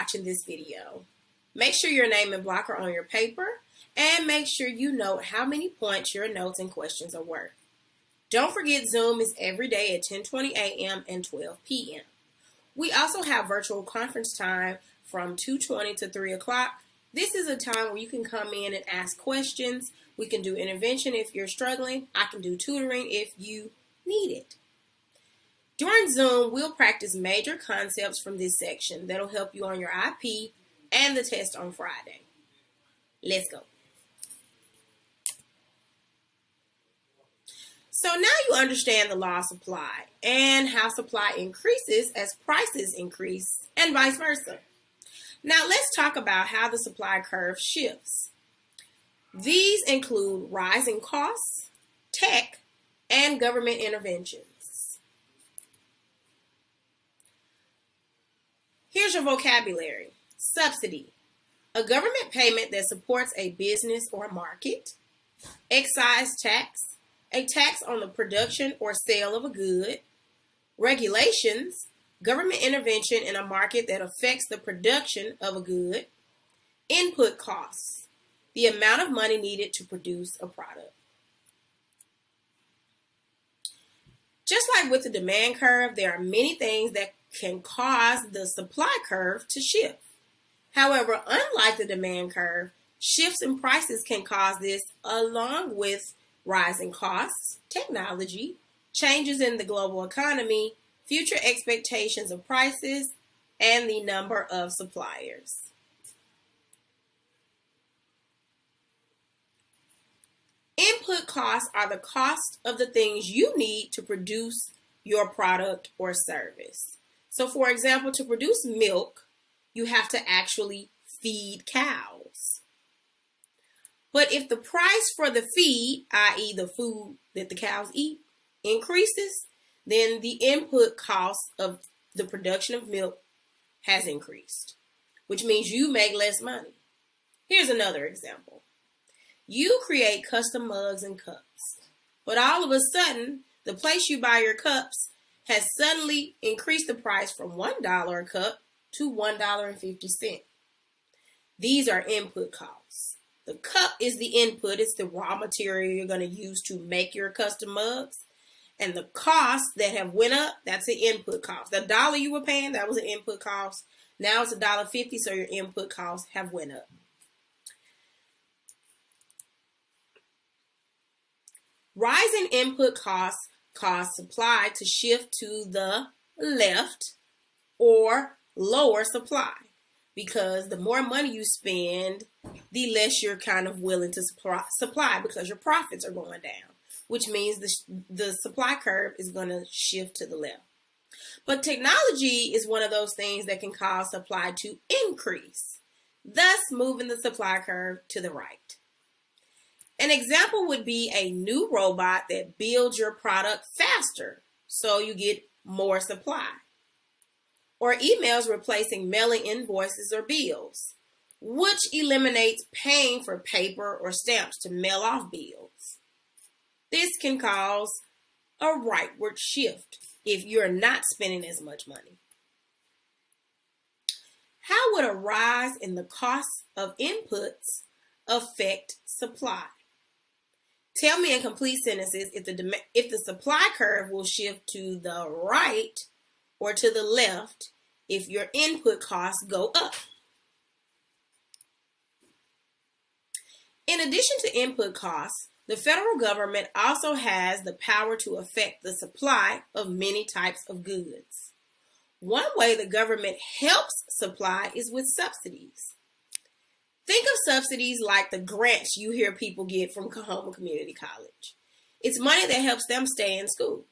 watching this video. Make sure your name and block are on your paper, and make sure you note how many points your notes and questions are worth. Don't forget Zoom is every day at 10:20 a.m. and 12 p.m. We also have virtual conference time from 2:20 to 3 o'clock. This is a time where you can come in and ask questions. We can do intervention if you're struggling. I can do tutoring if you need it. During Zoom, we'll practice major concepts from this section that'll help you on your IP and the test on Friday. Let's go. So now you understand the law of supply and how supply increases as prices increase and vice versa. Now let's talk about how the supply curve shifts. These include rising costs, tech, and government interventions. Here's your vocabulary. Subsidy, a government payment that supports a business or market. Excise tax, a tax on the production or sale of a good. Regulations, government intervention in a market that affects the production of a good. Input costs, the amount of money needed to produce a product. Just like with the demand curve, there are many things that can cause the supply curve to shift. However, unlike the demand curve, shifts in prices can cause this along with rising costs, technology, changes in the global economy, future expectations of prices, and the number of suppliers. Input costs are the cost of the things you need to produce your product or service. So for example, to produce milk, you have to actually feed cows. But if the price for the feed, i.e. the food that the cows eat, increases, then the input cost of the production of milk has increased, which means you make less money. Here's another example. You create custom mugs and cups, but all of a sudden, the place you buy your cups has suddenly increased the price from $1 a cup to $1.50. These are input costs. The cup is the input. It's the raw material you're going to use to make your custom mugs. And the costs that have went up, that's the input cost. The dollar you were paying, that was an input cost. Now it's $1.50, so your input costs have went up. Rising input costs cause supply to shift to the left or lower supply, because the more money you spend, the less you're kind of willing to supply because your profits are going down, which means the supply curve is going to shift to the left. But technology is one of those things that can cause supply to increase, thus moving the supply curve to the right. An example would be a new robot that builds your product faster, so you get more supply. Or emails replacing mailing invoices or bills, which eliminates paying for paper or stamps to mail off bills. This can cause a rightward shift if you're not spending as much money. How would a rise in the cost of inputs affect supply? Tell me in complete sentences if the supply curve will shift to the right or to the left if your input costs go up. In addition to input costs, the federal government also has the power to affect the supply of many types of goods. One way the government helps supply is with subsidies. Think of subsidies like the grants you hear people get from Coahoma Community College. It's money that helps them stay in school.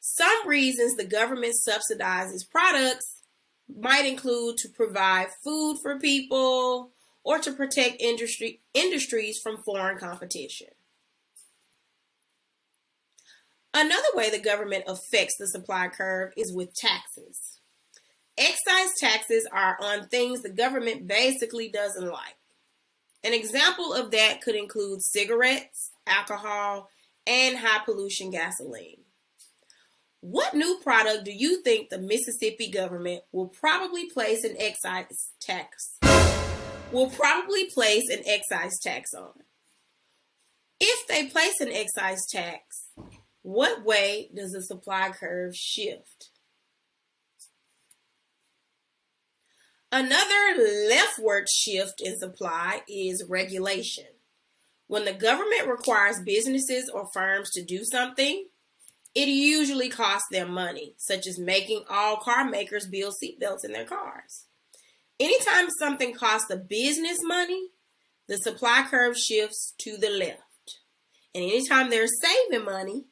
Some reasons the government subsidizes products might include to provide food for people or to protect industries from foreign competition. Another way the government affects the supply curve is with taxes. Excise taxes are on things the government basically doesn't like. An example of that could include cigarettes, alcohol, and high pollution gasoline. What new product do you think the Mississippi government will probably place an excise tax? On? If they place an excise tax, what way does the supply curve shift? Another leftward shift in supply is regulation. When the government requires businesses or firms to do something, it usually costs them money, such as making all car makers build seatbelts in their cars. Anytime something costs a business money, the supply curve shifts to the left. And anytime they're saving money,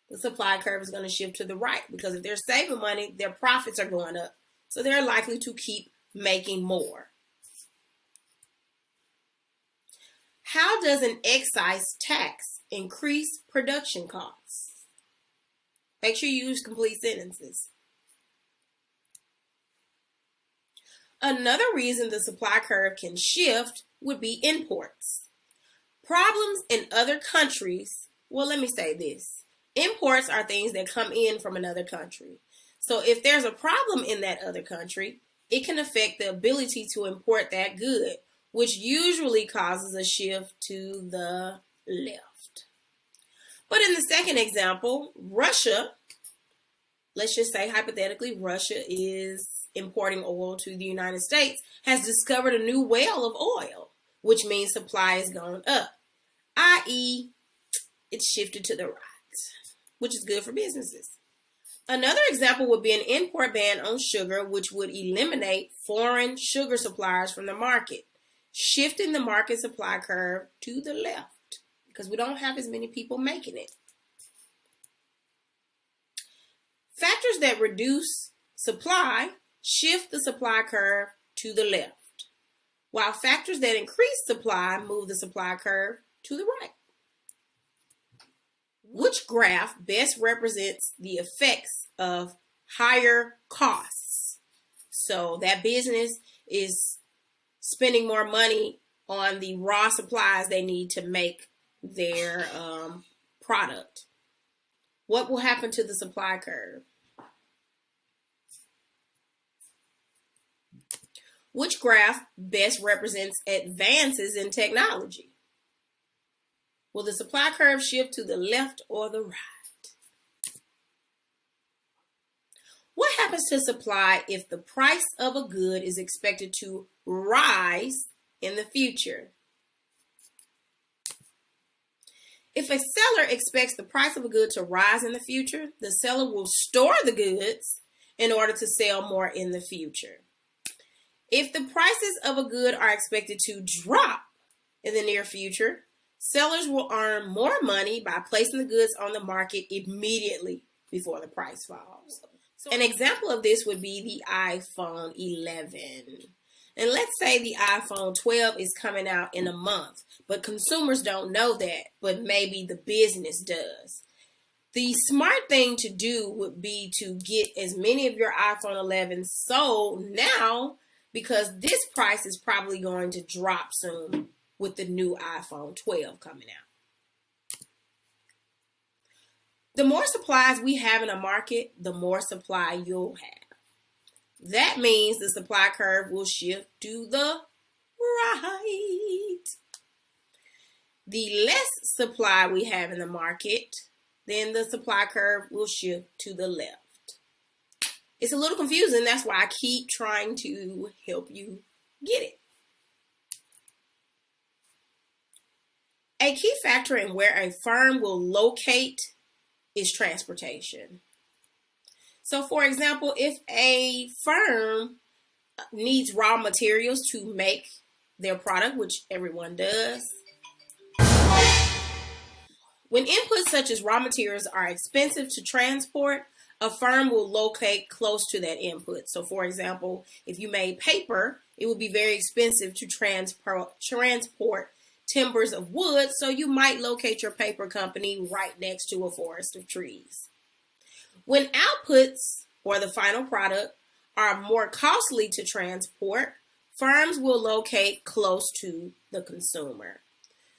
the supply curve is going to shift to the right, because if they're saving money, their profits are going up. So they're likely to keep making more. How does an excise tax increase production costs? Make sure you use complete sentences. Another reason the supply curve can shift would be imports. Problems in other countries, well, let me say this. Imports are things that come in from another country. So if there's a problem in that other country, it can affect the ability to import that good, which usually causes a shift to the left. But in the second example, Russia, let's just say hypothetically, Russia is importing oil to the United States, has discovered a new well of oil, which means supply is going up, i.e., it's shifted to the right, which is good for businesses. Another example would be an import ban on sugar, which would eliminate foreign sugar suppliers from the market, shifting the market supply curve to the left because we don't have as many people making it. Factors that reduce supply shift the supply curve to the left, while factors that increase supply move the supply curve to the right. Which graph best represents the effects of higher costs? So that business is spending more money on the raw supplies they need to make their product. What will happen to the supply curve? Which graph best represents advances in technology? Will the supply curve shift to the left or the right? What happens to supply if the price of a good is expected to rise in the future? If a seller expects the price of a good to rise in the future, the seller will store the goods in order to sell more in the future. If the prices of a good are expected to drop in the near future, sellers will earn more money by placing the goods on the market immediately before the price falls. So an example of this would be the iPhone 11. And let's say the iPhone 12 is coming out in a month, but consumers don't know that, but maybe the business does. The smart thing to do would be to get as many of your iPhone 11s sold now, because this price is probably going to drop soon with the new iPhone 12 coming out. The more supplies we have in a market, the more supply you'll have. That means the supply curve will shift to the right. The less supply we have in the market, then the supply curve will shift to the left. It's a little confusing. That's why I keep trying to help you get it. A key factor in where a firm will locate is transportation. So, for example, if a firm needs raw materials to make their product, which everyone does, when inputs such as raw materials are expensive to transport, a firm will locate close to that input. So, for example, if you made paper, it would be very expensive to transport timbers of wood, so you might locate your paper company right next to a forest of trees. When outputs, or the final product, are more costly to transport, firms will locate close to the consumer.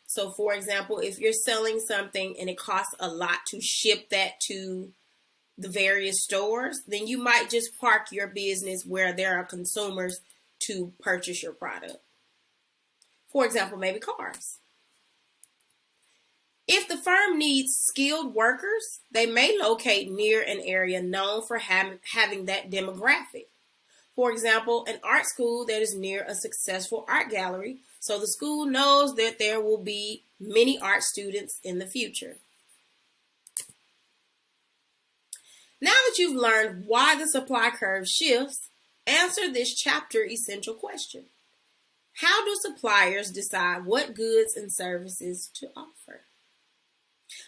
So, for example, if you're selling something and it costs a lot to ship that to the various stores, then you might just park your business where there are consumers to purchase your product. For example, maybe cars. If the firm needs skilled workers, they may locate near an area known for having that demographic. For example, an art school that is near a successful art gallery, so the school knows that there will be many art students in the future. Now that you've learned why the supply curve shifts, answer this chapter essential question. How do suppliers decide what goods and services to offer?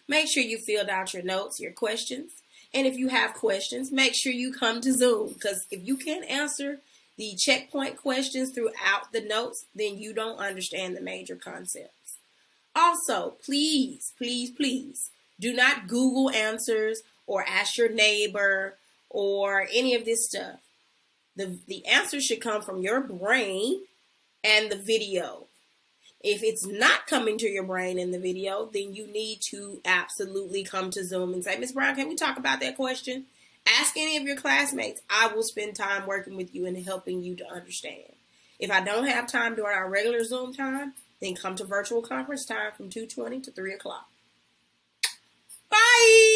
Make sure you filled out your notes, your questions. And if you have questions, make sure you come to Zoom, because if you can't answer the checkpoint questions throughout the notes, then you don't understand the major concepts. Also, please, please, please do not Google answers or ask your neighbor or any of this stuff. The answer should come from your brain and the video. If it's not coming to your brain in the video, then you need to absolutely come to Zoom and say, Ms. Brown, can we talk about that question? Ask any of your classmates. I will spend time working with you and helping you to understand. If I don't have time during our regular Zoom time, then come to virtual conference time from 2:20 to 3 o'clock. Bye!